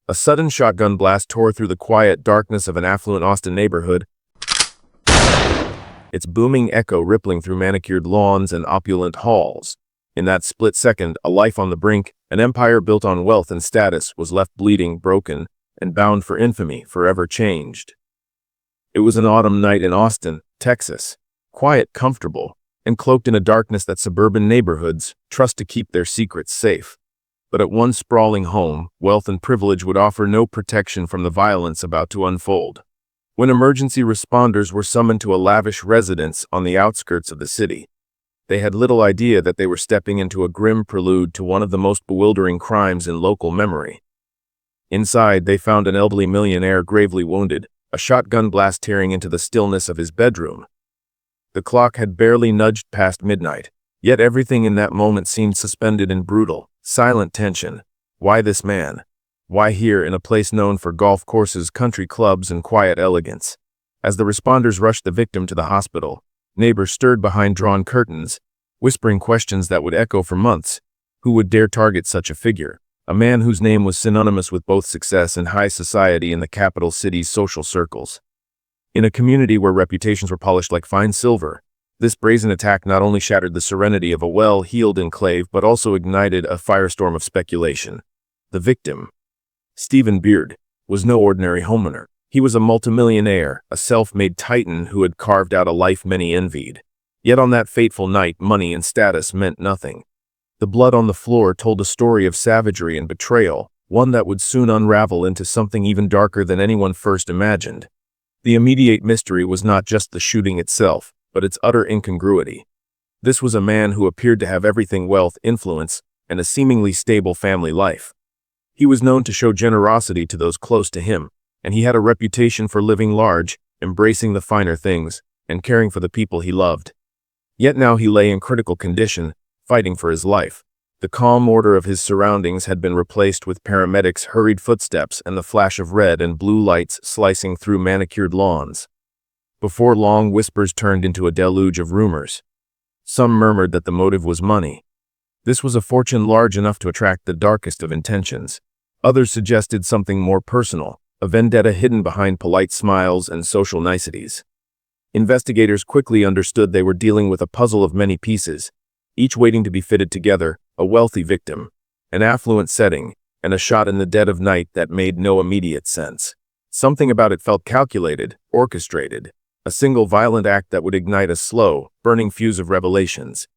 A sudden shotgun blast tore through the quiet darkness of an affluent Austin neighborhood, its booming echo rippling through manicured lawns and opulent halls. In that split second, a life on the brink, an empire built on wealth and status, was left bleeding, broken, and bound for infamy, forever changed. It was an autumn night in Austin, Texas, quiet, comfortable, and cloaked in a darkness that suburban neighborhoods trust to keep their secrets safe. But at one sprawling home, wealth and privilege would offer no protection from the violence about to unfold. When emergency responders were summoned to a lavish residence on the outskirts of the city, they had little idea that they were stepping into a grim prelude to one of the most bewildering crimes in local memory. Inside, they found an elderly millionaire gravely wounded, a shotgun blast tearing into the stillness of his bedroom. The clock had barely nudged past midnight, yet everything in that moment seemed suspended in brutal, silent tension. Why this man? Why here, in a place known for golf courses, country clubs, and quiet elegance? As the responders rushed the victim to the hospital, neighbors stirred behind drawn curtains, whispering questions that would echo for months. Who would dare target such a figure? A man whose name was synonymous with both success and high society in the capital city's social circles. In a community where reputations were polished like fine silver, this brazen attack not only shattered the serenity of a well-heeled enclave but also ignited a firestorm of speculation. The victim, Celeste Beard, was no ordinary homeowner. He was a multimillionaire, a self-made titan who had carved out a life many envied. Yet on that fateful night, money and status meant nothing. The blood on the floor told a story of savagery and betrayal, one that would soon unravel into something even darker than anyone first imagined. The immediate mystery was not just the shooting itself, but its utter incongruity. This was a man who appeared to have everything: wealth, influence, and a seemingly stable family life. He was known to show generosity to those close to him, and he had a reputation for living large, embracing the finer things, and caring for the people he loved. Yet now he lay in critical condition, fighting for his life. The calm order of his surroundings had been replaced with paramedics' hurried footsteps and the flash of red and blue lights slicing through manicured lawns. Before long, whispers turned into a deluge of rumors. Some murmured that the motive was money. This was a fortune large enough to attract the darkest of intentions. Others suggested something more personal, a vendetta hidden behind polite smiles and social niceties. Investigators quickly understood they were dealing with a puzzle of many pieces, each waiting to be fitted together: a wealthy victim, an affluent setting, and a shot in the dead of night that made no immediate sense. Something about it felt calculated, orchestrated, a single violent act that would ignite a slow, burning fuse of revelations.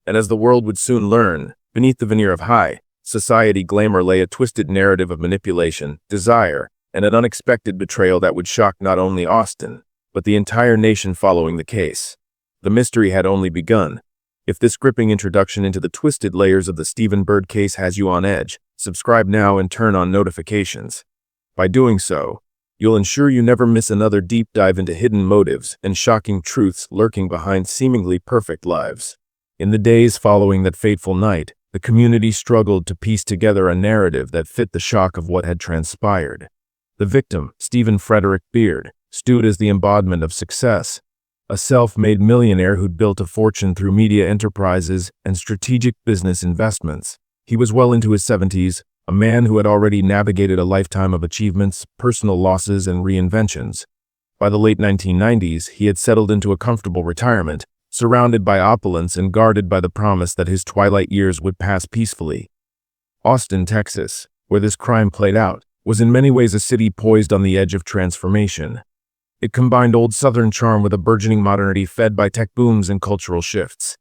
And as the world would soon learn, beneath the veneer of high society glamour lay a twisted narrative of manipulation, desire, and an unexpected betrayal that would shock not only Austin, but the entire nation following the case. The mystery had only begun. If this gripping introduction into the twisted layers of the Celeste Beard case has you on edge, subscribe now and turn on notifications. By doing so, you'll ensure you never miss another deep dive into hidden motives and shocking truths lurking behind seemingly perfect lives. In the days following that fateful night, the community struggled to piece together a narrative that fit the shock of what had transpired. The victim, Celeste Beard, stood as the embodiment of success, a self-made millionaire who'd built a fortune through media enterprises and strategic business investments. He was well into his 70s, a man who had already navigated a lifetime of achievements, personal losses, and reinventions. By the late 1990s, he had settled into a comfortable retirement, surrounded by opulence and guarded by the promise that his twilight years would pass peacefully. Austin, Texas, where this crime played out, was in many ways a city poised on the edge of transformation. It combined old Southern charm with a burgeoning modernity fed by tech booms and cultural shifts.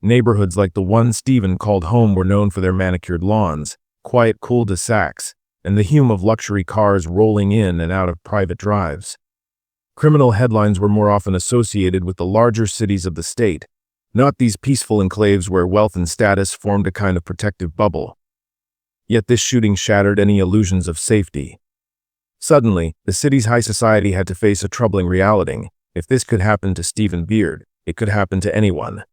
Neighborhoods like the one Stephen called home were known for their manicured lawns, quiet cul-de-sacs, and the hum of luxury cars rolling in and out of private drives. Criminal headlines were more often associated with the larger cities of the state, not these peaceful enclaves where wealth and status formed a kind of protective bubble. Yet this shooting shattered any illusions of safety. Suddenly, the city's high society had to face a troubling reality. If this could happen to Celeste Beard, it could happen to anyone.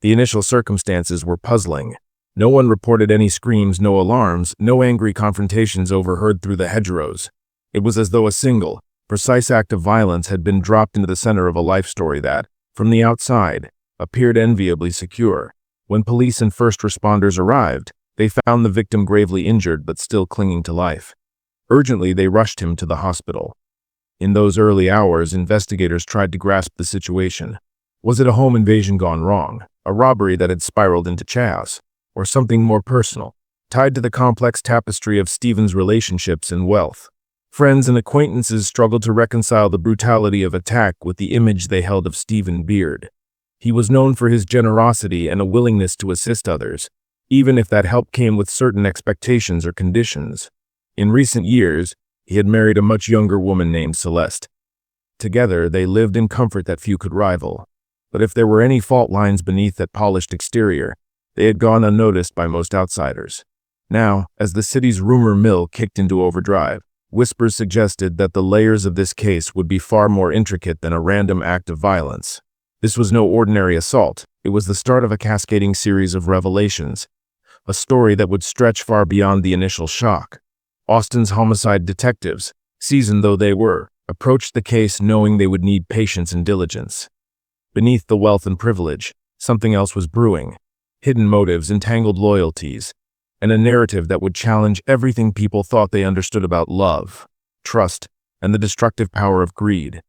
The initial circumstances were puzzling. No one reported any screams, no alarms, no angry confrontations overheard through the hedgerows. It was as though a single, precise act of violence had been dropped into the center of a life story that, from the outside, appeared enviably secure. When police and first responders arrived, they found the victim gravely injured but still clinging to life. Urgently, they rushed him to the hospital. In those early hours, investigators tried to grasp the situation. Was it a home invasion gone wrong, a robbery that had spiraled into chaos, or something more personal, tied to the complex tapestry of Stephen's relationships and wealth? Friends and acquaintances struggled to reconcile the brutality of attack with the image they held of Celeste Beard. He was known for his generosity and a willingness to assist others, even if that help came with certain expectations or conditions. In recent years, he had married a much younger woman named Celeste. Together, they lived in comfort that few could rival. But if there were any fault lines beneath that polished exterior, they had gone unnoticed by most outsiders. Now, as the city's rumor mill kicked into overdrive, whispers suggested that the layers of this case would be far more intricate than a random act of violence. This was no ordinary assault. It was the start of a cascading series of revelations, a story that would stretch far beyond the initial shock. Austin's homicide detectives, seasoned though they were, approached the case knowing they would need patience and diligence. Beneath the wealth and privilege, something else was brewing: hidden motives, entangled loyalties, and a narrative that would challenge everything people thought they understood about love, trust, and the destructive power of greed.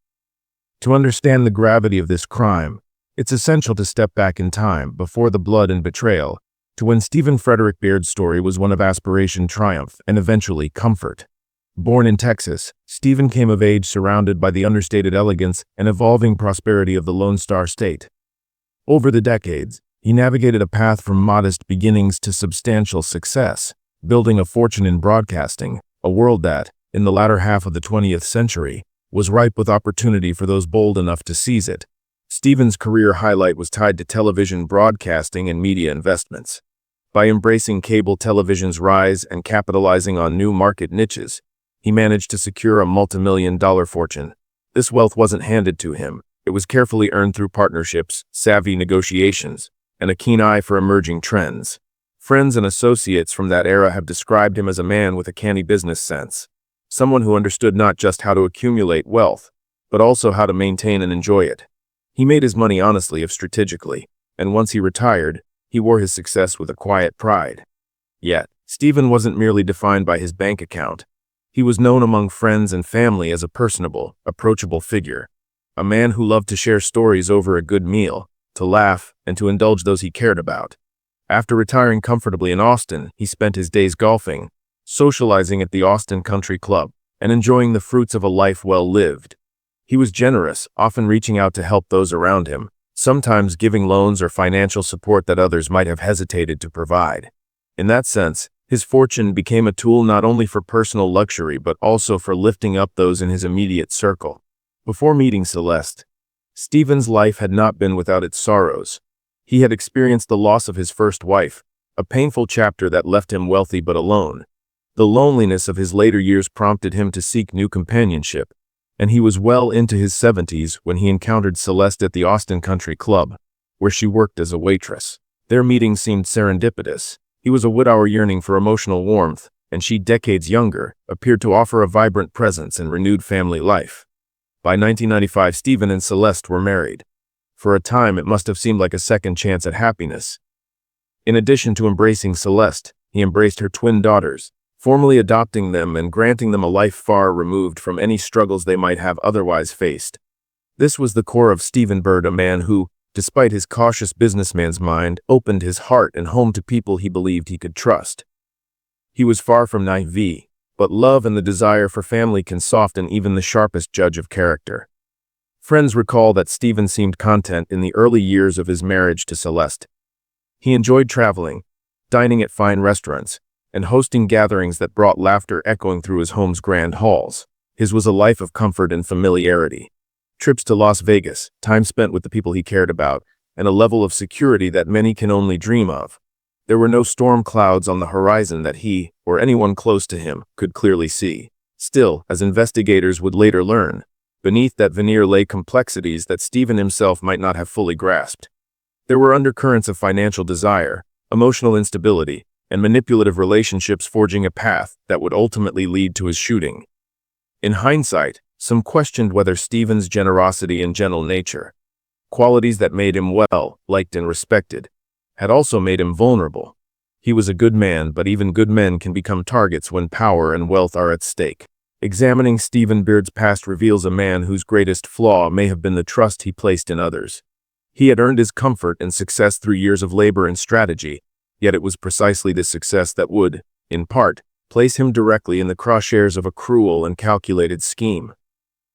To understand the gravity of this crime, it's essential to step back in time, before the blood and betrayal, to when Stephen Frederick Beard's story was one of aspiration, triumph, and eventually comfort. Born in Texas, Stephen came of age surrounded by the understated elegance and evolving prosperity of the Lone Star State. Over the decades, he navigated a path from modest beginnings to substantial success, building a fortune in broadcasting, a world that, in the latter half of the 20th century, was ripe with opportunity for those bold enough to seize it. Stephen's career highlight was tied to television broadcasting and media investments. By embracing cable television's rise and capitalizing on new market niches, he managed to secure a multimillion-dollar fortune. This wealth wasn't handed to him. It was carefully earned through partnerships, savvy negotiations, and a keen eye for emerging trends. Friends and associates from that era have described him as a man with a canny business sense, someone who understood not just how to accumulate wealth, but also how to maintain and enjoy it. He made his money honestly if strategically, and once he retired, he wore his success with a quiet pride. Yet, Stephen wasn't merely defined by his bank account. He was known among friends and family as a personable, approachable figure, a man who loved to share stories over a good meal, to laugh, and to indulge those he cared about. After retiring comfortably in Austin, he spent his days golfing, socializing at the Austin Country Club, and enjoying the fruits of a life well lived. He was generous, often reaching out to help those around him, sometimes giving loans or financial support that others might have hesitated to provide. In that sense, his fortune became a tool not only for personal luxury but also for lifting up those in his immediate circle. Before meeting Celeste, Stephen's life had not been without its sorrows. He had experienced the loss of his first wife, a painful chapter that left him wealthy but alone. The loneliness of his later years prompted him to seek new companionship, and he was well into his 70s when he encountered Celeste at the Austin Country Club, where she worked as a waitress. Their meeting seemed serendipitous. He was a widower yearning for emotional warmth, and she, decades younger, appeared to offer a vibrant presence and renewed family life. By 1995, Stephen and Celeste were married. For a time, it must have seemed like a second chance at happiness. In addition to embracing Celeste, he embraced her twin daughters, formally adopting them and granting them a life far removed from any struggles they might have otherwise faced. This was the core of Stephen Beard, a man who, despite his cautious businessman's mind, opened his heart and home to people he believed he could trust. He was far from naive, but love and the desire for family can soften even the sharpest judge of character. Friends recall that Stephen seemed content in the early years of his marriage to Celeste. He enjoyed traveling, dining at fine restaurants, and hosting gatherings that brought laughter echoing through his home's grand halls. His was a life of comfort and familiarity. Trips to Las Vegas, time spent with the people he cared about, and a level of security that many can only dream of. There were no storm clouds on the horizon that he, or anyone close to him, could clearly see. Still, as investigators would later learn, beneath that veneer lay complexities that Stephen himself might not have fully grasped. There were undercurrents of financial desire, emotional instability, and manipulative relationships forging a path that would ultimately lead to his shooting. In hindsight, some questioned whether Stephen's generosity and gentle nature, qualities that made him well liked and respected, had also made him vulnerable. He was a good man, but even good men can become targets when power and wealth are at stake. Examining Stephen Beard's past reveals a man whose greatest flaw may have been the trust he placed in others. He had earned his comfort and success through years of labor and strategy, yet it was precisely this success that would, in part, place him directly in the crosshairs of a cruel and calculated scheme.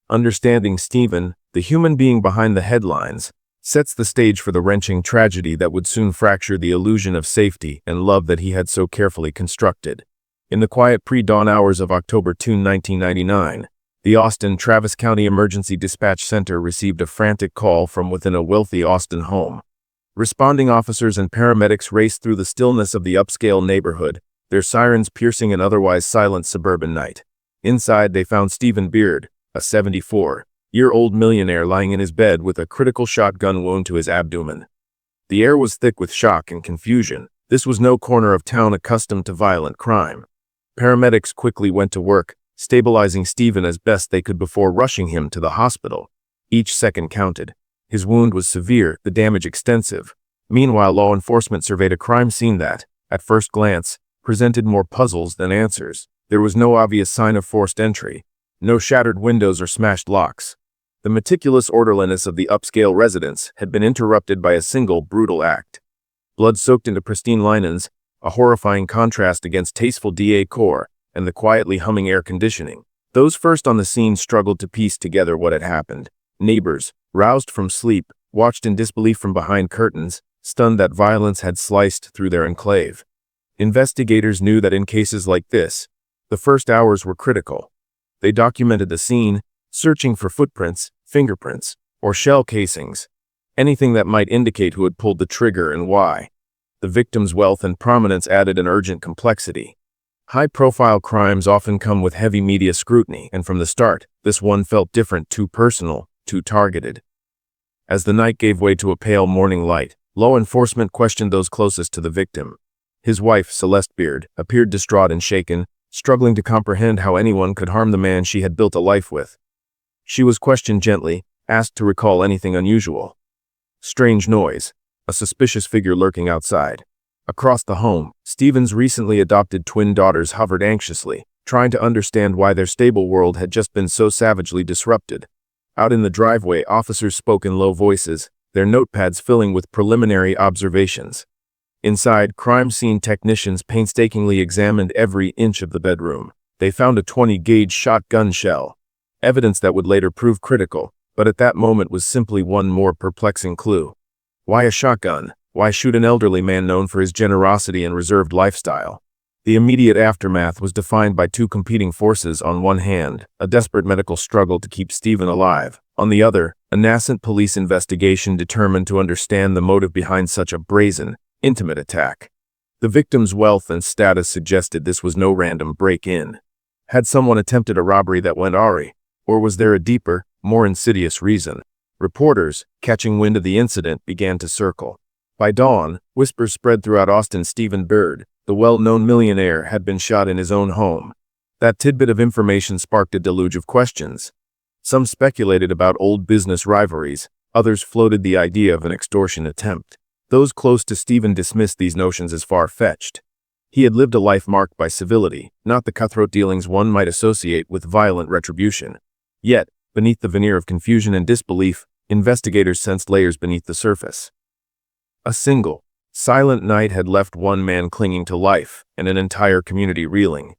Understanding Stephen, the human being behind the headlines, sets the stage for the wrenching tragedy that would soon fracture the illusion of safety and love that he had so carefully constructed. In the quiet pre-dawn hours of October 2, 1999, the Austin Travis County Emergency Dispatch Center received a frantic call from within a wealthy Austin home. Responding officers and paramedics raced through the stillness of the upscale neighborhood, their sirens piercing an otherwise silent suburban night. Inside, they found Stephen Beard, a 74-year-old millionaire lying in his bed with a critical shotgun wound to his abdomen. The air was thick with shock and confusion. This was no corner of town accustomed to violent crime. Paramedics quickly went to work, stabilizing Stephen as best they could before rushing him to the hospital. Each second counted. His wound was severe, the damage extensive. Meanwhile, law enforcement surveyed a crime scene that, at first glance, presented more puzzles than answers. There was no obvious sign of forced entry, no shattered windows or smashed locks. The meticulous orderliness of the upscale residence had been interrupted by a single brutal act. Blood soaked into pristine linens, a horrifying contrast against tasteful decor and the quietly humming air conditioning. Those first on the scene struggled to piece together what had happened. Neighbors, roused from sleep, watched in disbelief from behind curtains, stunned that violence had sliced through their enclave. Investigators knew that in cases like this, the first hours were critical. They documented the scene, searching for footprints, fingerprints, or shell casings, anything that might indicate who had pulled the trigger and why. The victim's wealth and prominence added an urgent complexity. High-profile crimes often come with heavy media scrutiny, and from the start, this one felt different, too personal, too targeted. As the night gave way to a pale morning light, law enforcement questioned those closest to the victim. His wife, Celeste Beard, appeared distraught and shaken, struggling to comprehend how anyone could harm the man she had built a life with. She was questioned gently, asked to recall anything unusual. Strange noise. A suspicious figure lurking outside. Across the home, Stephen's recently adopted twin daughters hovered anxiously, trying to understand why their stable world had just been so savagely disrupted. Out in the driveway, officers spoke in low voices, their notepads filling with preliminary observations. Inside, crime scene technicians painstakingly examined every inch of the bedroom. They found a 20-gauge shotgun shell, evidence that would later prove critical, but at that moment was simply one more perplexing clue. Why a shotgun? Why shoot an elderly man known for his generosity and reserved lifestyle? The immediate aftermath was defined by two competing forces. On one hand, a desperate medical struggle to keep Stephen alive. On the other, a nascent police investigation determined to understand the motive behind such a brazen, intimate attack. The victim's wealth and status suggested this was no random break-in. Had someone attempted a robbery that went awry? Or was there a deeper, more insidious reason? Reporters, catching wind of the incident, began to circle. By dawn, whispers spread throughout Austin. Stephen Beard, the well-known millionaire, had been shot in his own home. That tidbit of information sparked a deluge of questions. Some speculated about old business rivalries, others floated the idea of an extortion attempt. Those close to Stephen dismissed these notions as far-fetched. He had lived a life marked by civility, not the cutthroat dealings one might associate with violent retribution. Yet, beneath the veneer of confusion and disbelief, investigators sensed layers beneath the surface. A single, silent night had left one man clinging to life and an entire community reeling.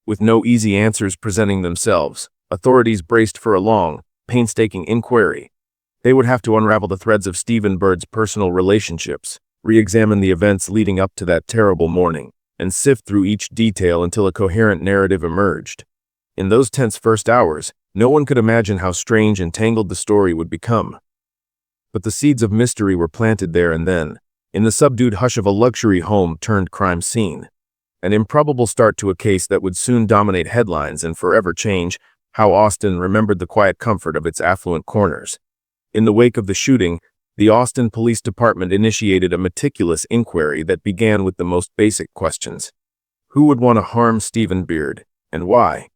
With no easy answers presenting themselves, authorities braced for a long, painstaking inquiry. They would have to unravel the threads of Stephen Beard's personal relationships, re-examine the events leading up to that terrible morning, and sift through each detail until a coherent narrative emerged. In those tense first hours, no one could imagine how strange and tangled the story would become. But the seeds of mystery were planted there and then, in the subdued hush of a luxury home turned crime scene. An improbable start to a case that would soon dominate headlines and forever change how Austin remembered the quiet comfort of its affluent corners. In the wake of the shooting, the Austin Police Department initiated a meticulous inquiry that began with the most basic questions. Who would want to harm Stephen Beard, and why?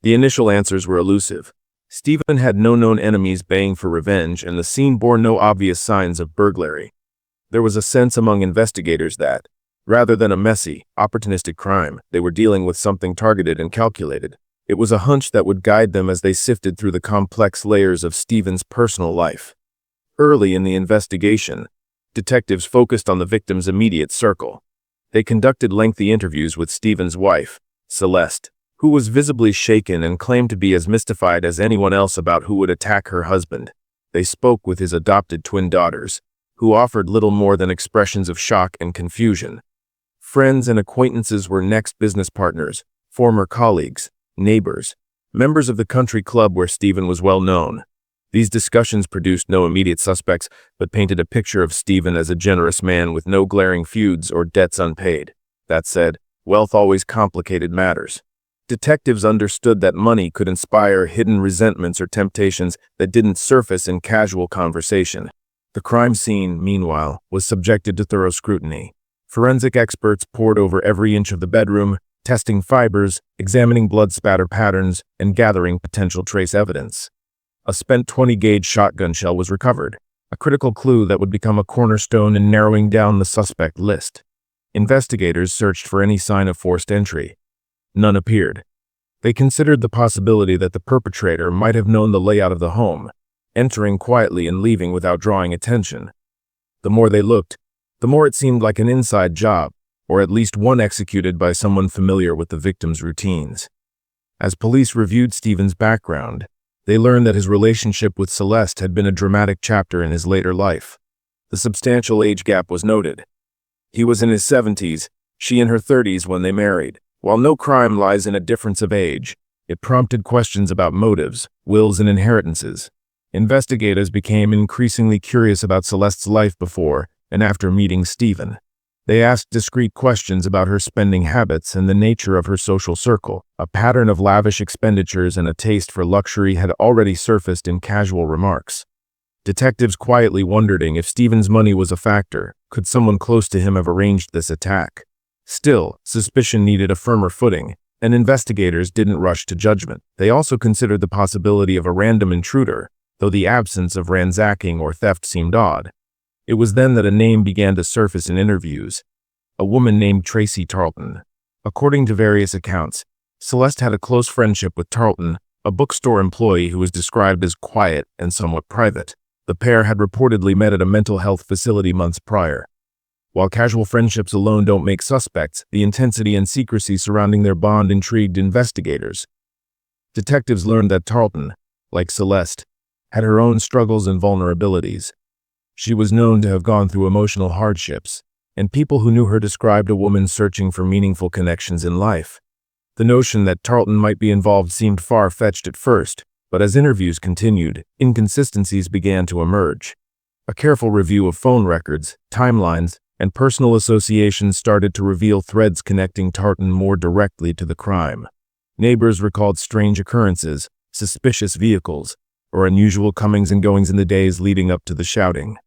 The initial answers were elusive. Stephen had no known enemies baying for revenge, and the scene bore no obvious signs of burglary. There was a sense among investigators that, Rather than a messy, opportunistic crime, they were dealing with something targeted and calculated. It was a hunch that would guide them as they sifted through the complex layers of Stephen's personal life. Early in the investigation, detectives focused on the victim's immediate circle. They conducted lengthy interviews with Stephen's wife, Celeste, who was visibly shaken and claimed to be as mystified as anyone else about who would attack her husband. They spoke with his adopted twin daughters, who offered little more than expressions of shock and confusion. Friends and acquaintances were next. Business partners, former colleagues, neighbors, members of the country club where Stephen was well known. These discussions produced no immediate suspects, but painted a picture of Stephen as a generous man with no glaring feuds or debts unpaid. That said, wealth always complicated matters. Detectives understood that money could inspire hidden resentments or temptations that didn't surface in casual conversation. The crime scene, meanwhile, was subjected to thorough scrutiny. Forensic experts pored over every inch of the bedroom, testing fibers, examining blood spatter patterns, and gathering potential trace evidence. A spent 20-gauge shotgun shell was recovered, a critical clue that would become a cornerstone in narrowing down the suspect list. Investigators searched for any sign of forced entry. None appeared. They considered the possibility that the perpetrator might have known the layout of the home, entering quietly and leaving without drawing attention. The more they looked, the more it seemed like an inside job, or at least one executed by someone familiar with the victim's routines. As police reviewed Stephen's background, they learned that his relationship with Celeste had been a dramatic chapter in his later life. The substantial age gap was noted. He was in his 70s, she in her 30s when they married. While no crime lies in a difference of age, it prompted questions about motives, wills, and inheritances. Investigators became increasingly curious about Celeste's life before and after meeting Stephen. They asked discreet questions about her spending habits and the nature of her social circle. A pattern of lavish expenditures and a taste for luxury had already surfaced in casual remarks. Detectives quietly wondering if Stephen's money was a factor. Could someone close to him have arranged this attack? Still, suspicion needed a firmer footing, and investigators didn't rush to judgment. They also considered the possibility of a random intruder, though the absence of ransacking or theft seemed odd. It was then that a name began to surface in interviews: a woman named Tracey Tarlton. According to various accounts, Celeste had a close friendship with Tarlton, a bookstore employee who was described as quiet and somewhat private. The pair had reportedly met at a mental health facility months prior. While casual friendships alone don't make suspects, the intensity and secrecy surrounding their bond intrigued investigators. Detectives learned that Tarlton, like Celeste, had her own struggles and vulnerabilities. She was known to have gone through emotional hardships, and people who knew her described a woman searching for meaningful connections in life. The notion that Tarlton might be involved seemed far-fetched at first, but as interviews continued, inconsistencies began to emerge. A careful review of phone records, timelines, and personal associations started to reveal threads connecting Tarlton more directly to the crime. Neighbors recalled strange occurrences, suspicious vehicles, or unusual comings and goings in the days leading up to the shouting.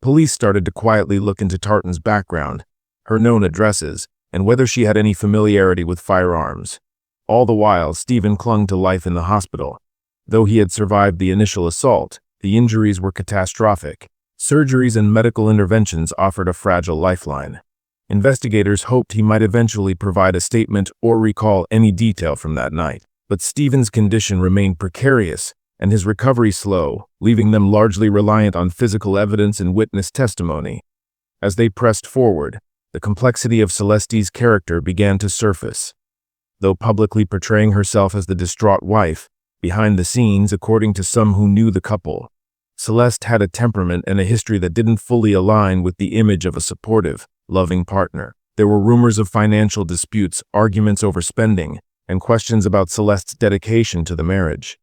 Police started to quietly look into Tarlton's background, her known addresses, and whether she had any familiarity with firearms. All the while, Stephen clung to life in the hospital. Though he had survived the initial assault, the injuries were catastrophic. Surgeries and medical interventions offered a fragile lifeline. Investigators hoped he might eventually provide a statement or recall any detail from that night. But Stephen's condition remained precarious, and his recovery slow, leaving them largely reliant on physical evidence and witness testimony. As they pressed forward, the complexity of Celeste's character began to surface. Though publicly portraying herself as the distraught wife, behind the scenes, according to some who knew the couple, Celeste had a temperament and a history that didn't fully align with the image of a supportive, loving partner. There were rumors of financial disputes, arguments over spending, and questions about Celeste's dedication to the marriage.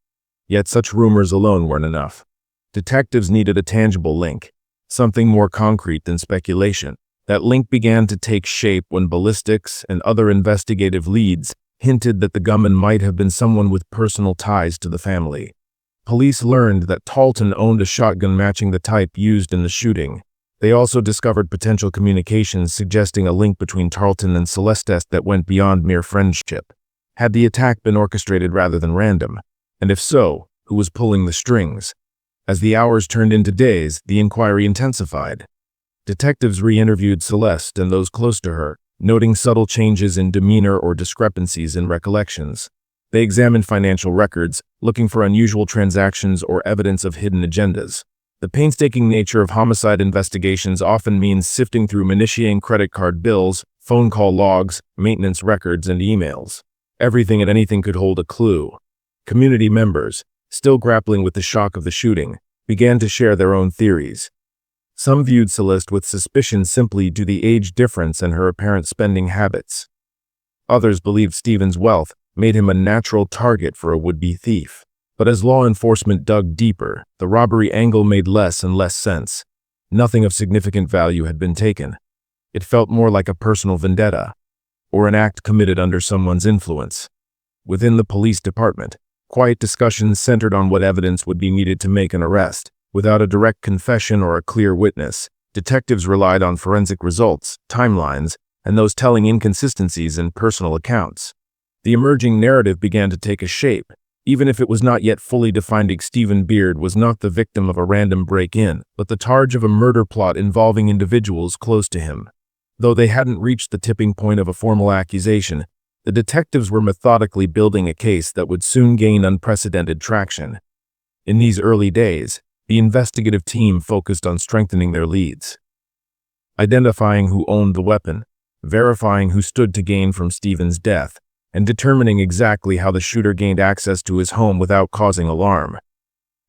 Yet such rumors alone weren't enough. Detectives needed a tangible link, something more concrete than speculation. That link began to take shape when ballistics and other investigative leads hinted that the gunman might have been someone with personal ties to the family. Police learned that Tarlton owned a shotgun matching the type used in the shooting. They also discovered potential communications suggesting a link between Tarlton and Celeste that went beyond mere friendship. Had the attack been orchestrated rather than random? And if so, who was pulling the strings? As the hours turned into days, the inquiry intensified. Detectives re-interviewed Celeste and those close to her, noting subtle changes in demeanor or discrepancies in recollections. They examined financial records, looking for unusual transactions or evidence of hidden agendas. The painstaking nature of homicide investigations often means sifting through minutiae: credit card bills, phone call logs, maintenance records, and emails. Everything and anything could hold a clue. Community members, still grappling with the shock of the shooting, began to share their own theories. Some viewed Celeste with suspicion simply due to the age difference and her apparent spending habits. Others believed Stephen's wealth made him a natural target for a would-be thief. But as law enforcement dug deeper, the robbery angle made less and less sense. Nothing of significant value had been taken. It felt more like a personal vendetta, or an act committed under someone's influence. Within the police department, quiet discussions centered on what evidence would be needed to make an arrest. Without a direct confession or a clear witness, detectives relied on forensic results, timelines, and those telling inconsistencies in personal accounts. The emerging narrative began to take a shape. Even if it was not yet fully defined, Celeste Beard was not the victim of a random break-in, but the target of a murder plot involving individuals close to him. Though they hadn't reached the tipping point of a formal accusation, the detectives were methodically building a case that would soon gain unprecedented traction. In these early days, the investigative team focused on strengthening their leads, identifying who owned the weapon, verifying who stood to gain from Stephen's death, and determining exactly how the shooter gained access to his home without causing alarm.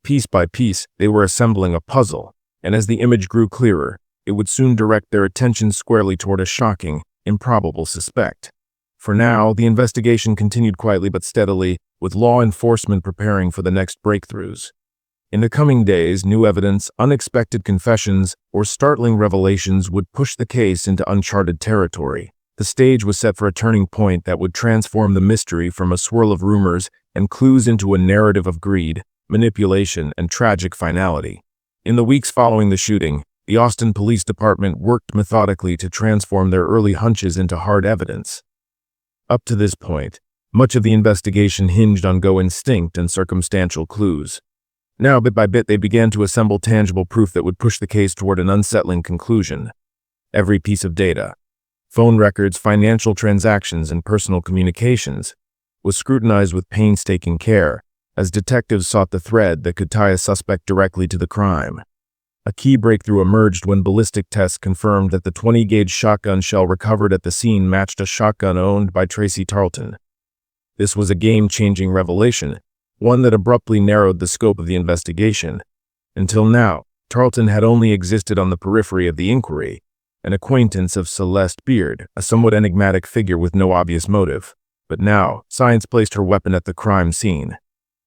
Piece by piece, they were assembling a puzzle, and as the image grew clearer, it would soon direct their attention squarely toward a shocking, improbable suspect. For now, the investigation continued quietly but steadily, with law enforcement preparing for the next breakthroughs. In the coming days, new evidence, unexpected confessions, or startling revelations would push the case into uncharted territory. The stage was set for a turning point that would transform the mystery from a swirl of rumors and clues into a narrative of greed, manipulation, and tragic finality. In the weeks following the shooting, the Austin Police Department worked methodically to transform their early hunches into hard evidence. Up to this point, much of the investigation hinged on gut instinct and circumstantial clues. Now, bit by bit, they began to assemble tangible proof that would push the case toward an unsettling conclusion. Every piece of data, phone records, financial transactions, and personal communications, was scrutinized with painstaking care as detectives sought the thread that could tie a suspect directly to the crime. A key breakthrough emerged when ballistic tests confirmed that the 20-gauge shotgun shell recovered at the scene matched a shotgun owned by Tracey Tarlton. This was a game-changing revelation, one that abruptly narrowed the scope of the investigation. Until now, Tarlton had only existed on the periphery of the inquiry, an acquaintance of Celeste Beard, a somewhat enigmatic figure with no obvious motive. But now, science placed her weapon at the crime scene.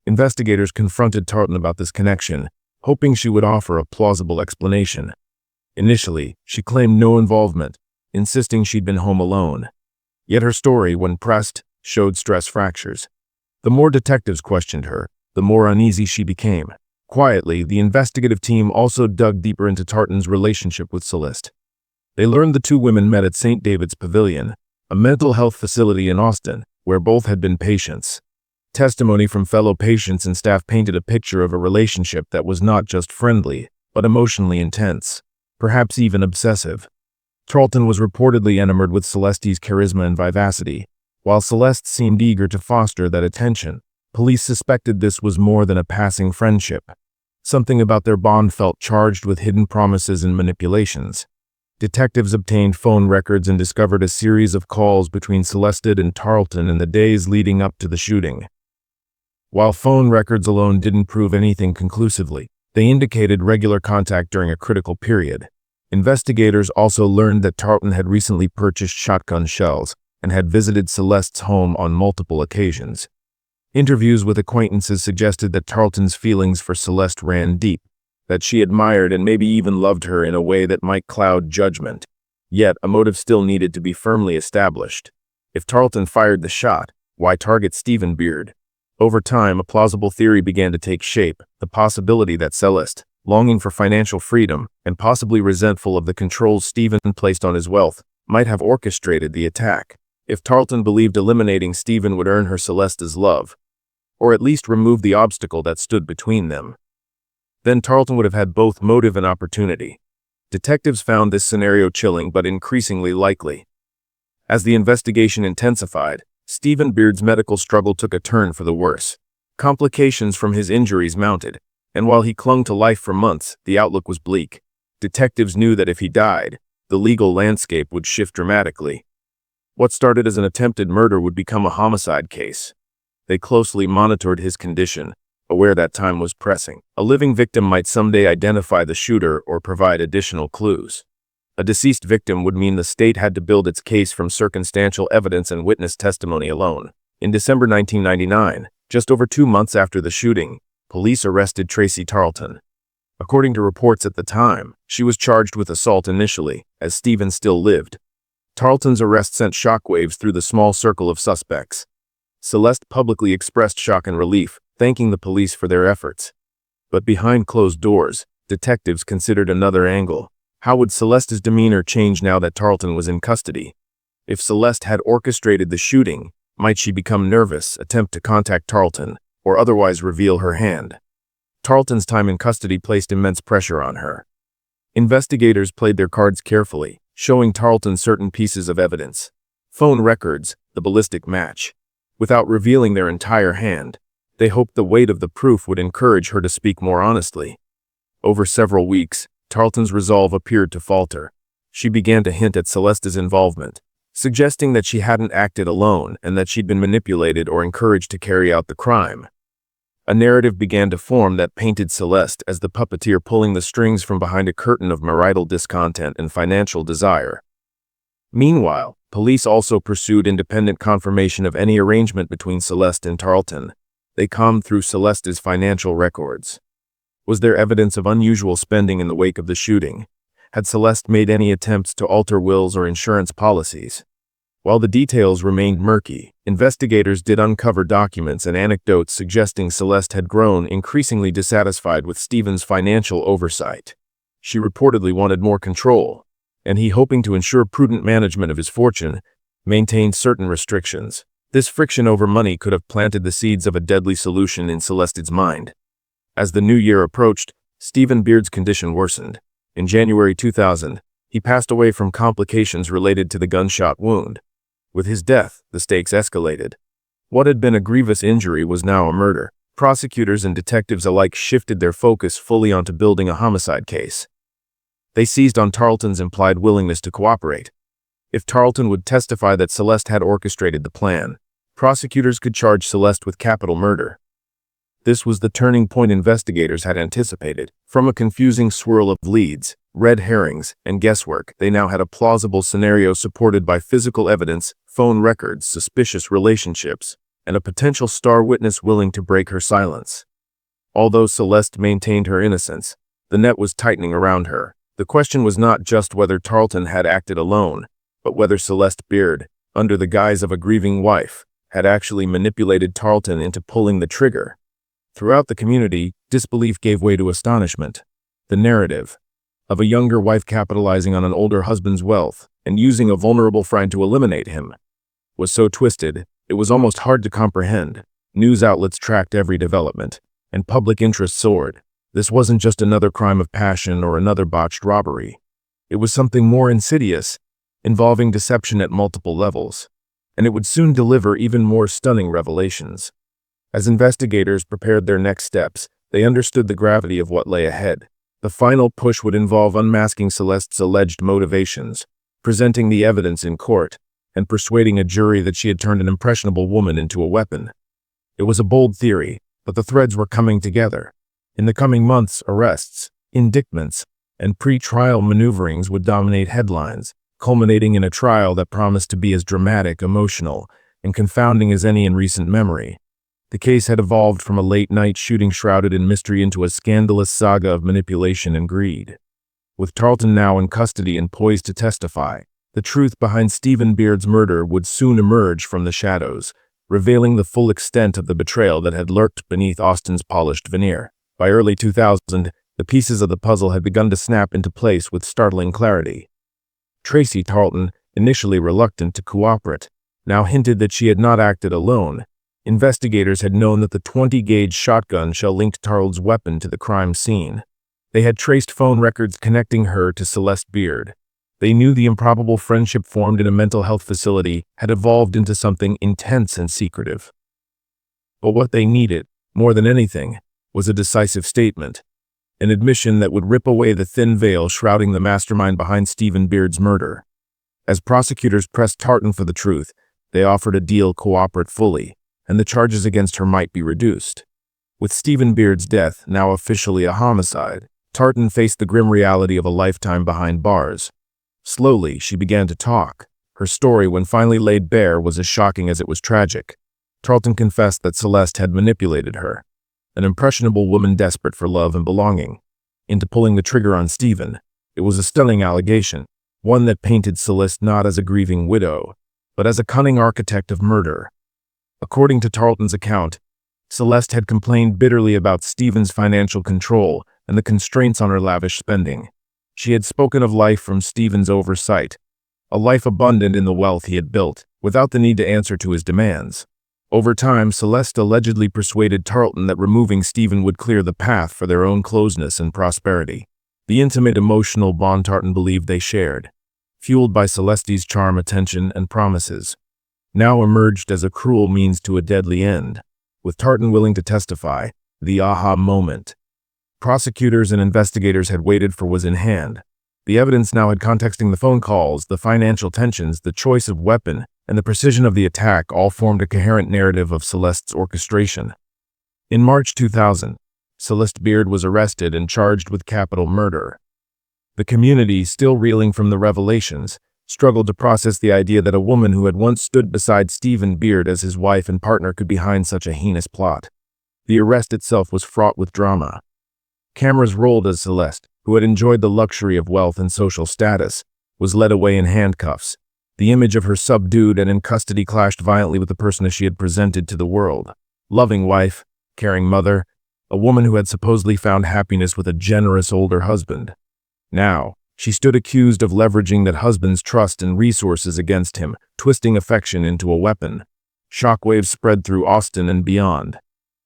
Investigators confronted Tarlton about this connection, hoping she would offer a plausible explanation. Initially, she claimed no involvement, insisting she'd been home alone. Yet her story, when pressed, showed stress fractures. The more detectives questioned her, the more uneasy she became. Quietly, the investigative team also dug deeper into Tarleton's relationship with Celeste. They learned the two women met at St. David's Pavilion, a mental health facility in Austin, where both had been patients. Testimony from fellow patients and staff painted a picture of a relationship that was not just friendly, but emotionally intense, perhaps even obsessive. Tarleton was reportedly enamored with Celeste's charisma and vivacity, while Celeste seemed eager to foster that attention. Police suspected this was more than a passing friendship. Something about their bond felt charged with hidden promises and manipulations. Detectives obtained phone records and discovered a series of calls between Celeste and Tarleton in the days leading up to the shooting. While phone records alone didn't prove anything conclusively, they indicated regular contact during a critical period. Investigators also learned that Tarleton had recently purchased shotgun shells and had visited Celeste's home on multiple occasions. Interviews with acquaintances suggested that Tarleton's feelings for Celeste ran deep, that she admired and maybe even loved her in a way that might cloud judgment. Yet, a motive still needed to be firmly established. If Tarleton fired the shot, why target Celeste Beard? Over time, a plausible theory began to take shape, the possibility that Celeste, longing for financial freedom and possibly resentful of the controls Stephen placed on his wealth, might have orchestrated the attack. If Tarleton believed eliminating Stephen would earn her Celeste's love, or at least remove the obstacle that stood between them, then Tarleton would have had both motive and opportunity. Detectives found this scenario chilling but increasingly likely. As the investigation intensified, Stephen Beard's medical struggle took a turn for the worse. Complications from his injuries mounted, and while he clung to life for months, the outlook was bleak. Detectives knew that if he died, the legal landscape would shift dramatically. What started as an attempted murder would become a homicide case. They closely monitored his condition, aware that time was pressing. A living victim might someday identify the shooter or provide additional clues. A deceased victim would mean the state had to build its case from circumstantial evidence and witness testimony alone. In December 1999, just over 2 months after the shooting, police arrested Tracey Tarlton. According to reports at the time, she was charged with assault initially, as Stephen still lived. Tarlton's arrest sent shockwaves through the small circle of suspects. Celeste publicly expressed shock and relief, thanking the police for their efforts. But behind closed doors, detectives considered another angle. How would Celeste's demeanor change now that Tarlton was in custody? If Celeste had orchestrated the shooting, might she become nervous, attempt to contact Tarlton, or otherwise reveal her hand? Tarlton's time in custody placed immense pressure on her. Investigators played their cards carefully, showing Tarlton certain pieces of evidence. Phone records, the ballistic match. Without revealing their entire hand, they hoped the weight of the proof would encourage her to speak more honestly. Over several weeks, Tarlton's resolve appeared to falter. She began to hint at Celeste's involvement, suggesting that she hadn't acted alone and that she'd been manipulated or encouraged to carry out the crime. A narrative began to form that painted Celeste as the puppeteer pulling the strings from behind a curtain of marital discontent and financial desire. Meanwhile, police also pursued independent confirmation of any arrangement between Celeste and Tarlton. They combed through Celeste's financial records. Was there evidence of unusual spending in the wake of the shooting? Had Celeste made any attempts to alter wills or insurance policies? While the details remained murky, investigators did uncover documents and anecdotes suggesting Celeste had grown increasingly dissatisfied with Stephen's financial oversight. She reportedly wanted more control, and he, hoping to ensure prudent management of his fortune, maintained certain restrictions. This friction over money could have planted the seeds of a deadly solution in Celeste's mind. As the new year approached, Stephen Beard's condition worsened. In January 2000, he passed away from complications related to the gunshot wound. With his death, the stakes escalated. What had been a grievous injury was now a murder. Prosecutors and detectives alike shifted their focus fully onto building a homicide case. They seized on Tarlton's implied willingness to cooperate. If Tarlton would testify that Celeste had orchestrated the plan, prosecutors could charge Celeste with capital murder. This was the turning point investigators had anticipated. From a confusing swirl of leads, red herrings, and guesswork, they now had a plausible scenario supported by physical evidence, phone records, suspicious relationships, and a potential star witness willing to break her silence. Although Celeste maintained her innocence, the net was tightening around her. The question was not just whether Tarlton had acted alone, but whether Celeste Beard, under the guise of a grieving wife, had actually manipulated Tarlton into pulling the trigger. Throughout the community, disbelief gave way to astonishment. The narrative of a younger wife capitalizing on an older husband's wealth and using a vulnerable friend to eliminate him was so twisted, it was almost hard to comprehend. News outlets tracked every development, and public interest soared. This wasn't just another crime of passion or another botched robbery. It was something more insidious, involving deception at multiple levels, and it would soon deliver even more stunning revelations. As investigators prepared their next steps, they understood the gravity of what lay ahead. The final push would involve unmasking Celeste's alleged motivations, presenting the evidence in court, and persuading a jury that she had turned an impressionable woman into a weapon. It was a bold theory, but the threads were coming together. In the coming months, arrests, indictments, and pre-trial maneuverings would dominate headlines, culminating in a trial that promised to be as dramatic, emotional, and confounding as any in recent memory. The case had evolved from a late-night shooting shrouded in mystery into a scandalous saga of manipulation and greed. With Tarlton now in custody and poised to testify, the truth behind Stephen Beard's murder would soon emerge from the shadows, revealing the full extent of the betrayal that had lurked beneath Austin's polished veneer. By early 2000, the pieces of the puzzle had begun to snap into place with startling clarity. Tracey Tarlton, initially reluctant to cooperate, now hinted that she had not acted alone. Investigators had known that the 20-gauge shotgun shell linked Tarlton's weapon to the crime scene. They had traced phone records connecting her to Celeste Beard. They They knew the improbable friendship formed in a mental health facility had evolved into something intense and secretive. But what they needed, more than anything, was a decisive statement, an admission that would rip away the thin veil shrouding the mastermind behind Stephen Beard's murder. As prosecutors pressed Tarlton for the truth, they offered a deal: cooperate fully, and the charges against her might be reduced. With Stephen Beard's death now officially a homicide, Tarlton faced the grim reality of a lifetime behind bars. Slowly, she began to talk. Her story, when finally laid bare, was as shocking as it was tragic. Tarlton confessed that Celeste had manipulated her, an impressionable woman desperate for love and belonging, into pulling the trigger on Stephen. It was a stunning allegation, one that painted Celeste not as a grieving widow, but as a cunning architect of murder. According to Tarlton's account, Celeste had complained bitterly about Stephen's financial control and the constraints on her lavish spending. She had spoken of life from Stephen's oversight, a life abundant in the wealth he had built, without the need to answer to his demands. Over time, Celeste allegedly persuaded Tarlton that removing Stephen would clear the path for their own closeness and prosperity. The intimate emotional bond Tarlton believed they shared, fueled by Celeste's charm, attention, and promises, now emerged as a cruel means to a deadly end. With Tarlton willing to testify, the aha moment prosecutors and investigators had waited for was in hand. The evidence now had contexting the phone calls, the financial tensions, the choice of weapon, and the precision of the attack all formed a coherent narrative of Celeste's orchestration. In March 2000, Celeste Beard was arrested and charged with capital murder. The community, still reeling from the revelations, struggled to process the idea that a woman who had once stood beside Stephen Beard as his wife and partner could be behind such a heinous plot. The arrest itself was fraught with drama. Cameras rolled as Celeste, who had enjoyed the luxury of wealth and social status, was led away in handcuffs. The image of her subdued and in custody clashed violently with the persona she had presented to the world. Loving wife, caring mother, a woman who had supposedly found happiness with a generous older husband. Now, she stood accused of leveraging that husband's trust and resources against him, twisting affection into a weapon. Shockwaves spread through Austin and beyond.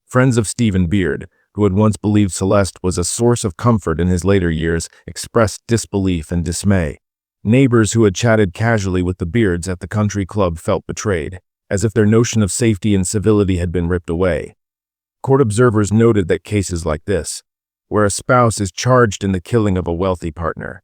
Friends of Stephen Beard, who had once believed Celeste was a source of comfort in his later years, expressed disbelief and dismay. Neighbors who had chatted casually with the Beards at the country club felt betrayed, as if their notion of safety and civility had been ripped away. Court observers noted that cases like this, where a spouse is charged in the killing of a wealthy partner,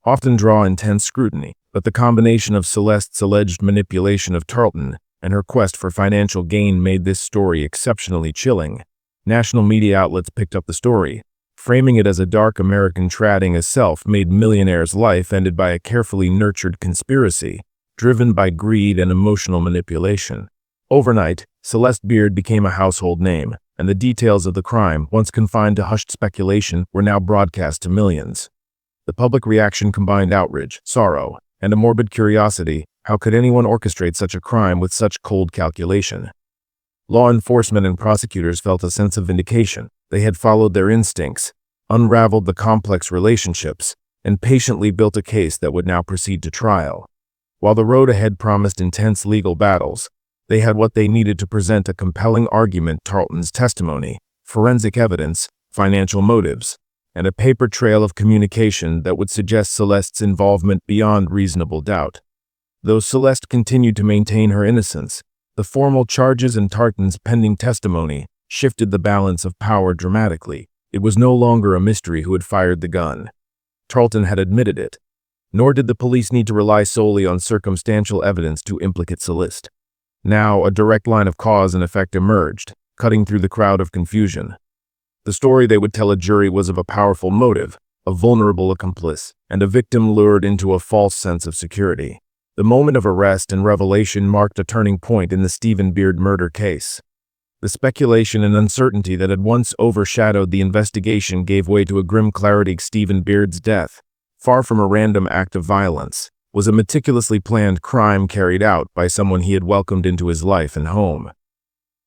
often draw intense scrutiny, but the combination of Celeste's alleged manipulation of Tarlton and her quest for financial gain made this story exceptionally chilling. National media outlets picked up the story, framing it as a dark American tragedy, a self-made millionaire's life ended by a carefully nurtured conspiracy, driven by greed and emotional manipulation. Overnight, Celeste Beard became a household name, and the details of the crime, once confined to hushed speculation, were now broadcast to millions. The public reaction combined outrage, sorrow, and a morbid curiosity. How could anyone orchestrate such a crime with such cold calculation? Law enforcement and prosecutors felt a sense of vindication. They had followed their instincts, unraveled the complex relationships, and patiently built a case that would now proceed to trial. While the road ahead promised intense legal battles, they had what they needed to present a compelling argument: Tarlton's testimony, forensic evidence, financial motives, and a paper trail of communication that would suggest Celeste's involvement beyond reasonable doubt. Though Celeste continued to maintain her innocence, the formal charges and Tarlton's pending testimony shifted the balance of power dramatically. It was no longer a mystery who had fired the gun. Tarlton had admitted it. Nor did the police need to rely solely on circumstantial evidence to implicate Celeste. Now, a direct line of cause and effect emerged, cutting through the crowd of confusion. The story they would tell a jury was of a powerful motive, a vulnerable accomplice, and a victim lured into a false sense of security. The moment of arrest and revelation marked a turning point in the Stephen Beard murder case. The speculation and uncertainty that had once overshadowed the investigation gave way to a grim clarity. Stephen Beard's death, far from a random act of violence, was a meticulously planned crime carried out by someone he had welcomed into his life and home.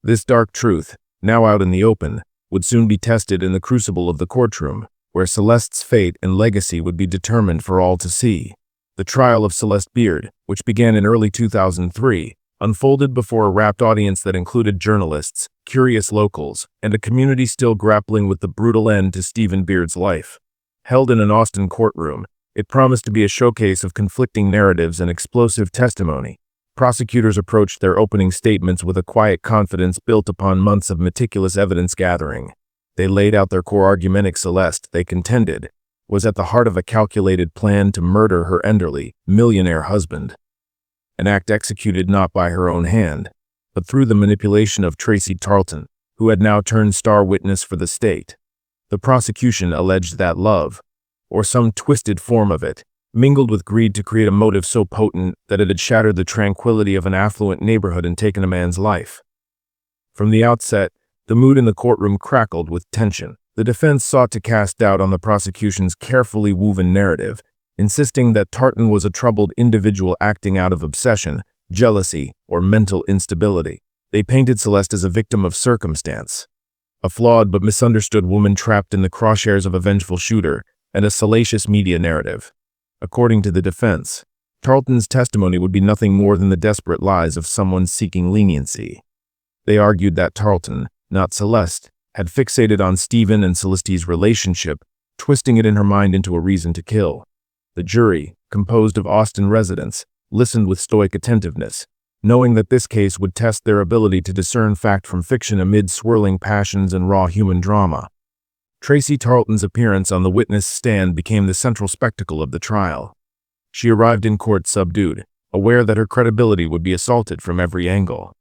This dark truth, now out in the open, would soon be tested in the crucible of the courtroom, where Celeste's fate and legacy would be determined for all to see. The trial of Celeste Beard, which began in early 2003, unfolded before a rapt audience that included journalists, curious locals, and a community still grappling with the brutal end to Stephen Beard's life. Held in an Austin courtroom, It promised to be a showcase of conflicting narratives and explosive testimony. Prosecutors approached their opening statements with a quiet confidence built upon months of meticulous evidence gathering. They laid out their core argument. Celeste, they contended, was at the heart of a calculated plan to murder her elderly, millionaire husband. An act executed not by her own hand, but through the manipulation of Tracey Tarlton, who had now turned star witness for the state. The prosecution alleged that love, or some twisted form of it, mingled with greed to create a motive so potent that it had shattered the tranquility of an affluent neighborhood and taken a man's life. From the outset, the mood in the courtroom crackled with tension. The defense sought to cast doubt on the prosecution's carefully woven narrative, insisting that Tarlton was a troubled individual acting out of obsession, jealousy, or mental instability. They painted Celeste as a victim of circumstance, a flawed but misunderstood woman trapped in the crosshairs of a vengeful shooter and a salacious media narrative. According to the defense, Tarlton's testimony would be nothing more than the desperate lies of someone seeking leniency. They argued that Tarlton, not Celeste, had fixated on Stephen and Celeste's relationship, twisting it in her mind into a reason to kill. The jury, composed of Austin residents, listened with stoic attentiveness, knowing that this case would test their ability to discern fact from fiction amid swirling passions and raw human drama. Tracey Tarlton's appearance on the witness stand became the central spectacle of the trial. She arrived in court subdued, aware that her credibility would be assaulted from every angle.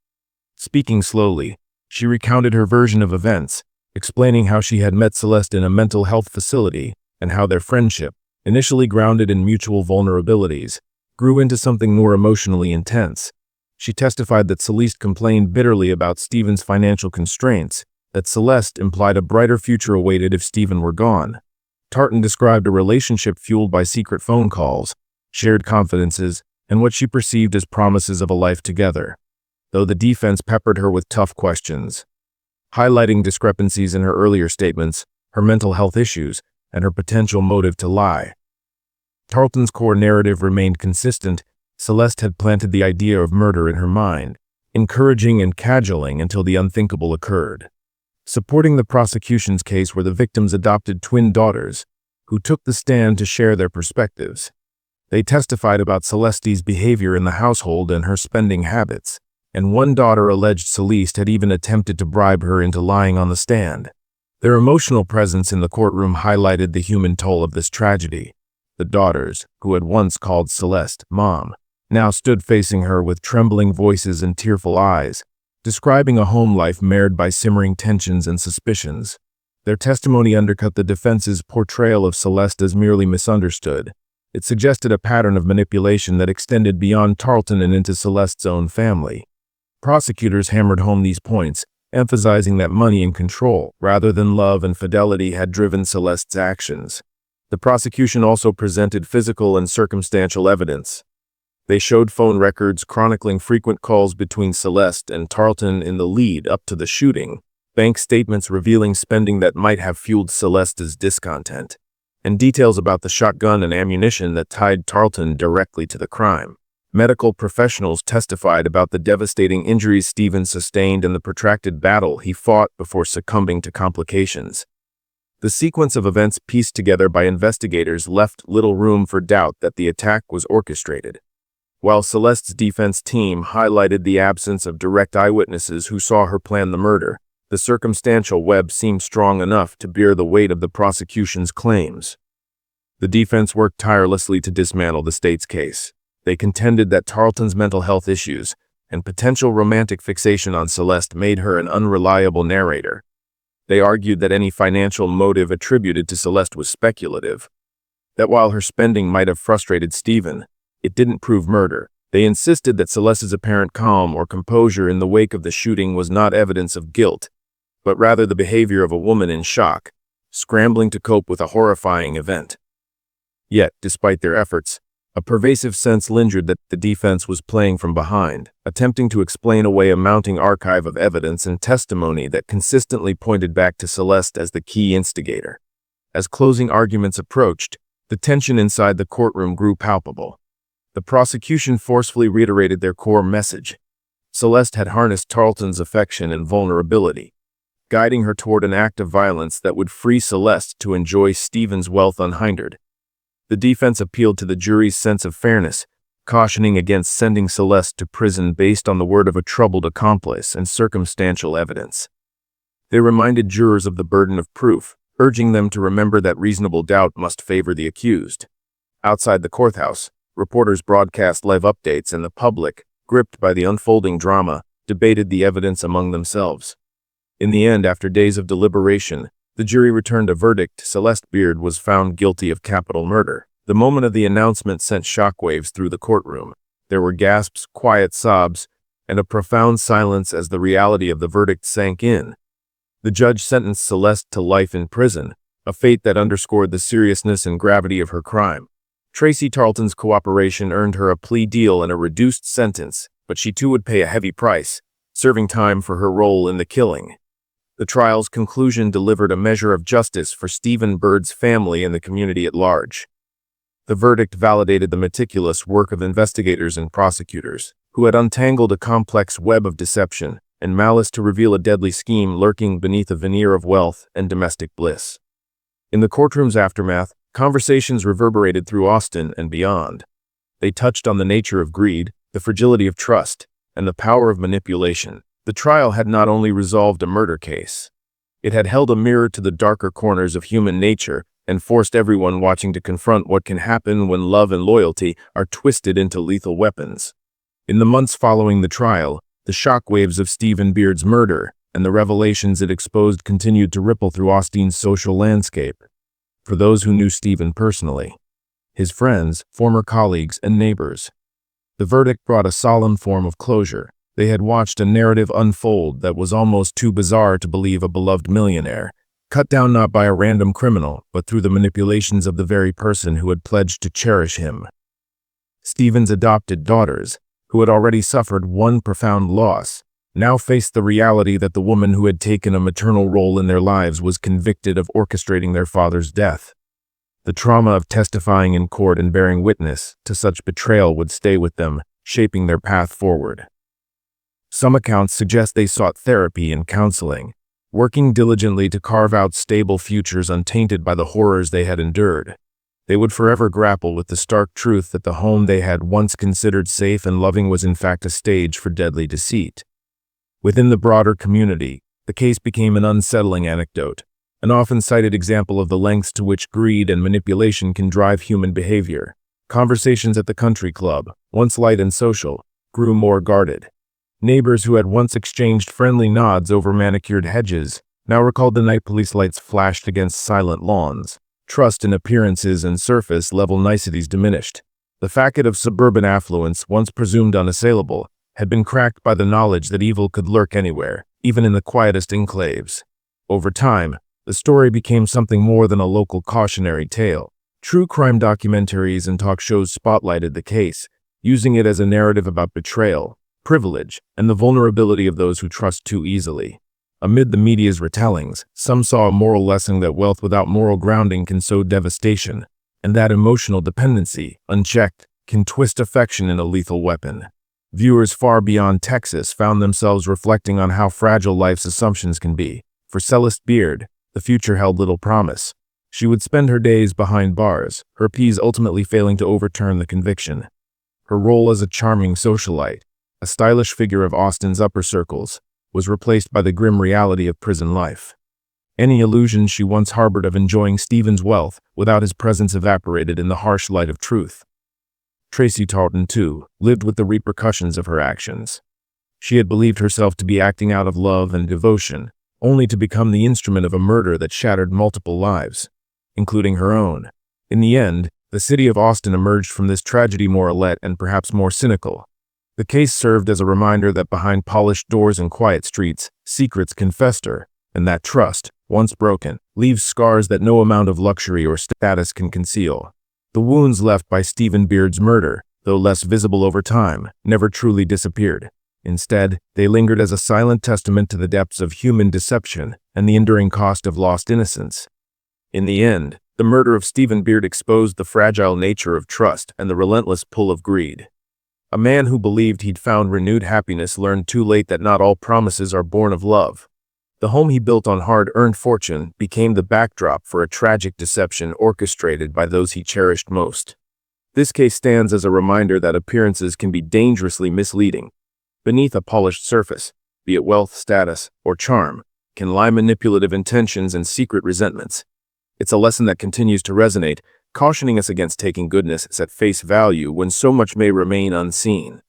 Speaking slowly, she recounted her version of events, explaining how she had met Celeste in a mental health facility and how their friendship, initially grounded in mutual vulnerabilities, grew into something more emotionally intense. She testified that Celeste complained bitterly about Stephen's financial constraints, that Celeste implied a brighter future awaited if Stephen were gone. Tarlton described a relationship fueled by secret phone calls, shared confidences, and what she perceived as promises of a life together, though the defense peppered her with tough questions, highlighting discrepancies in her earlier statements, her mental health issues, and her potential motive to lie. Tarlton's core narrative remained consistent. Celeste had planted the idea of murder in her mind, encouraging and cajoling until the unthinkable occurred. Supporting the prosecution's case were the victim's adopted twin daughters, who took the stand to share their perspectives. They testified about Celeste's behavior in the household and her spending habits, and one daughter alleged Celeste had even attempted to bribe her into lying on the stand. Their emotional presence in the courtroom highlighted the human toll of this tragedy. The daughters, who had once called Celeste Mom, now stood facing her with trembling voices and tearful eyes, describing a home life marred by simmering tensions and suspicions. Their testimony undercut the defense's portrayal of Celeste as merely misunderstood. It suggested a pattern of manipulation that extended beyond Tarlton and into Celeste's own family. Prosecutors hammered home these points, emphasizing that money and control, rather than love and fidelity, had driven Celeste's actions. The prosecution also presented physical and circumstantial evidence. They showed phone records chronicling frequent calls between Celeste and Tarlton in the lead up to the shooting, bank statements revealing spending that might have fueled Celeste's discontent, and details about the shotgun and ammunition that tied Tarlton directly to the crime. Medical professionals testified about the devastating injuries Stephen sustained and the protracted battle he fought before succumbing to complications. The sequence of events pieced together by investigators left little room for doubt that the attack was orchestrated. While Celeste's defense team highlighted the absence of direct eyewitnesses who saw her plan the murder, the circumstantial web seemed strong enough to bear the weight of the prosecution's claims. The defense worked tirelessly to dismantle the state's case. They contended that Tarlton's mental health issues and potential romantic fixation on Celeste made her an unreliable narrator. They argued that any financial motive attributed to Celeste was speculative, that while her spending might have frustrated Stephen, it didn't prove murder. They insisted that Celeste's apparent calm or composure in the wake of the shooting was not evidence of guilt, but rather the behavior of a woman in shock, scrambling to cope with a horrifying event. Yet, despite their efforts, a pervasive sense lingered that the defense was playing from behind, attempting to explain away a mounting archive of evidence and testimony that consistently pointed back to Celeste as the key instigator. As closing arguments approached, the tension inside the courtroom grew palpable. The prosecution forcefully reiterated their core message. Celeste had harnessed Tarlton's affection and vulnerability, guiding her toward an act of violence that would free Celeste to enjoy Stephen's wealth unhindered. The defense appealed to the jury's sense of fairness, cautioning against sending Celeste to prison based on the word of a troubled accomplice and circumstantial evidence. They reminded jurors of the burden of proof, urging them to remember that reasonable doubt must favor the accused. Outside the courthouse, reporters broadcast live updates, and the public, gripped by the unfolding drama, debated the evidence among themselves. In the end, after days of deliberation, the jury returned a verdict. Celeste Beard was found guilty of capital murder. The moment of the announcement sent shockwaves through the courtroom. There were gasps, quiet sobs, and a profound silence as the reality of the verdict sank in. The judge sentenced Celeste to life in prison, a fate that underscored the seriousness and gravity of her crime. Tracey Tarlton's cooperation earned her a plea deal and a reduced sentence, but she too would pay a heavy price, serving time for her role in the killing. The trial's conclusion delivered a measure of justice for Stephen Beard's family and the community at large. The verdict validated the meticulous work of investigators and prosecutors, who had untangled a complex web of deception and malice to reveal a deadly scheme lurking beneath a veneer of wealth and domestic bliss. In the courtroom's aftermath, conversations reverberated through Austin and beyond. They touched on the nature of greed, the fragility of trust, and the power of manipulation. The trial had not only resolved a murder case, it had held a mirror to the darker corners of human nature and forced everyone watching to confront what can happen when love and loyalty are twisted into lethal weapons. In the months following the trial, the shockwaves of Stephen Beard's murder and the revelations it exposed continued to ripple through Austin's social landscape. For those who knew Stephen personally, his friends, former colleagues, and neighbors, the verdict brought a solemn form of closure. They had watched a narrative unfold that was almost too bizarre to believe. A beloved millionaire, cut down not by a random criminal, but through the manipulations of the very person who had pledged to cherish him. Stephen's adopted daughters, who had already suffered one profound loss, now faced the reality that the woman who had taken a maternal role in their lives was convicted of orchestrating their father's death. The trauma of testifying in court and bearing witness to such betrayal would stay with them, shaping their path forward. Some accounts suggest they sought therapy and counseling, working diligently to carve out stable futures untainted by the horrors they had endured. They would forever grapple with the stark truth that the home they had once considered safe and loving was in fact a stage for deadly deceit. Within the broader community, the case became an unsettling anecdote, an often cited example of the lengths to which greed and manipulation can drive human behavior. Conversations at the country club, once light and social, grew more guarded. Neighbors who had once exchanged friendly nods over manicured hedges now recalled the night police lights flashed against silent lawns. Trust in appearances and surface-level niceties diminished. The facade of suburban affluence, once presumed unassailable, had been cracked by the knowledge that evil could lurk anywhere, even in the quietest enclaves. Over time, the story became something more than a local cautionary tale. True crime documentaries and talk shows spotlighted the case, using it as a narrative about betrayal, privilege, and the vulnerability of those who trust too easily. Amid the media's retellings, some saw a moral lesson that wealth without moral grounding can sow devastation, and that emotional dependency, unchecked, can twist affection into a lethal weapon. Viewers far beyond Texas found themselves reflecting on how fragile life's assumptions can be. For Celeste Beard, the future held little promise. She would spend her days behind bars, her pleas ultimately failing to overturn the conviction. Her role as a charming socialite, a stylish figure of Austin's upper circles, was replaced by the grim reality of prison life. Any illusion she once harbored of enjoying Stephen's wealth without his presence evaporated in the harsh light of truth. Tracey Tarlton, too, lived with the repercussions of her actions. She had believed herself to be acting out of love and devotion, only to become the instrument of a murder that shattered multiple lives, including her own. In the end, the city of Austin emerged from this tragedy more alert and perhaps more cynical. The case served as a reminder that behind polished doors and quiet streets, secrets can fester, and that trust, once broken, leaves scars that no amount of luxury or status can conceal. The wounds left by Stephen Beard's murder, though less visible over time, never truly disappeared. Instead, they lingered as a silent testament to the depths of human deception and the enduring cost of lost innocence. In the end, the murder of Stephen Beard exposed the fragile nature of trust and the relentless pull of greed. A man who believed he'd found renewed happiness learned too late that not all promises are born of love. The home he built on hard-earned fortune became the backdrop for a tragic deception orchestrated by those he cherished most. This case stands as a reminder that appearances can be dangerously misleading. Beneath a polished surface, be it wealth, status, or charm, can lie manipulative intentions and secret resentments. It's a lesson that continues to resonate, cautioning us against taking goodness at face value when so much may remain unseen.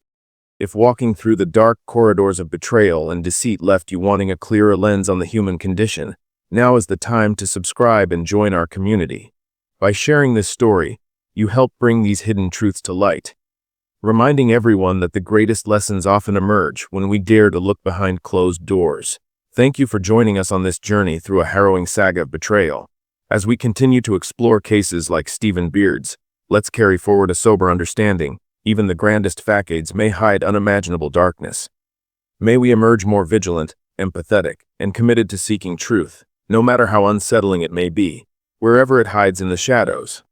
If walking through the dark corridors of betrayal and deceit left you wanting a clearer lens on the human condition, now is the time to subscribe and join our community. By sharing this story, you help bring these hidden truths to light, reminding everyone that the greatest lessons often emerge when we dare to look behind closed doors. Thank you for joining us on this journey through a harrowing saga of betrayal. As we continue to explore cases like Celeste Beard's, let's carry forward a sober understanding. Even the grandest facades may hide unimaginable darkness. May we emerge more vigilant, empathetic, and committed to seeking truth, no matter how unsettling it may be, wherever it hides in the shadows.